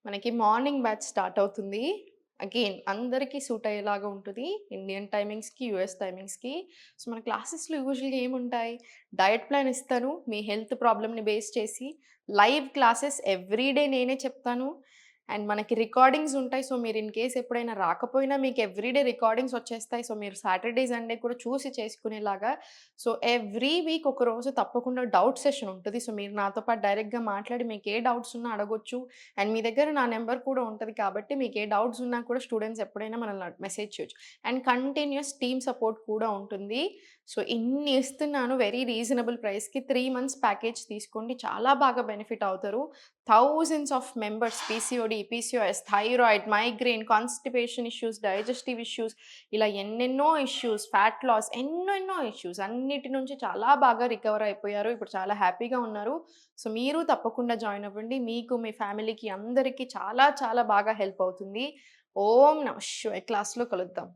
మనకి morning batch start అవుతుంది. Again అందరికీ సూట్ అయ్యేలాగా ఉంటది. ఇండియన్ టైమింగ్స్‌కి, యూఎస్ టైమింగ్స్‌కి. సో, మన క్లాసెస్‌లో యూజువల్‌గా ఏముంటాయి? డయట్ ప్లాన్ ఇస్తాను. మీ హెల్త్ ప్రాబ్లమ్‌ని బేస్ చేసి లైవ్ క్లాసెస్ ఎవ్రీ డే నేనే చెప్తాను. అండ్ మనకి రికార్డింగ్స్ ఉంటాయి. సో, మీరు ఇన్ కేస్ ఎప్పుడైనా రాకపోయినా మీకు ఎవ్రీ డే రికార్డింగ్స్ వచ్చేస్తాయి. సో, మీరు సాటర్‌డే, సండే కూడా చూసి చేసుకునేలాగా. సో, ఎవ్రీ వీక్ ఒకరోజు తప్పకుండా డౌట్ సెషన్ ఉంటది. సో, మీరు నాతో పాటు డైరెక్ట్‌గా మాట్లాడి మీకు ఏ డౌట్స్ ఉన్నా అడగొచ్చు. అండ్ మీ దగ్గర నా నంబర్ కూడా ఉంటది కాబట్టి మీకు ఏ డౌట్స్ ఉన్నా కూడా స్టూడెంట్స్ ఎప్పుడైనా మనల్ని మెసేజ్ చేయొచ్చు. అండ్ కంటిన్యూయస్ టీమ్ సపోర్ట్ కూడా ఉంటుంది. సో, ఇన్ని ఇస్తున్నాను వెరీ రీజనబుల్ ప్రైస్‌కి 3 మంత్స్ ప్యాకేజ్ తీసుకోండి. చాలా బాగా బెనిఫిట్ అవుతారు. Thousands of members PCOD, PCOS, thyroid, migraine, constipation issues, digestive issues ఇలా ఎన్నెన్నో ఇష్యూస్, ఫ్యాట్ లాస్ ఎన్నెన్నో ఇష్యూస్ అన్నిటి నుంచి చాలా బాగా రికవర్ అయిపోయారు. ఇప్పుడు చాలా హ్యాపీగా ఉన్నారు. సో, మీరు తప్పకుండా జాయిన్ అవ్వండి. మీకు, మీ ఫ్యామిలీకి అందరికీ చాలా చాలా బాగా హెల్ప్ అవుతుంది. ఓం నమః శివాయ క్లాస్‌లో కలుద్దాం.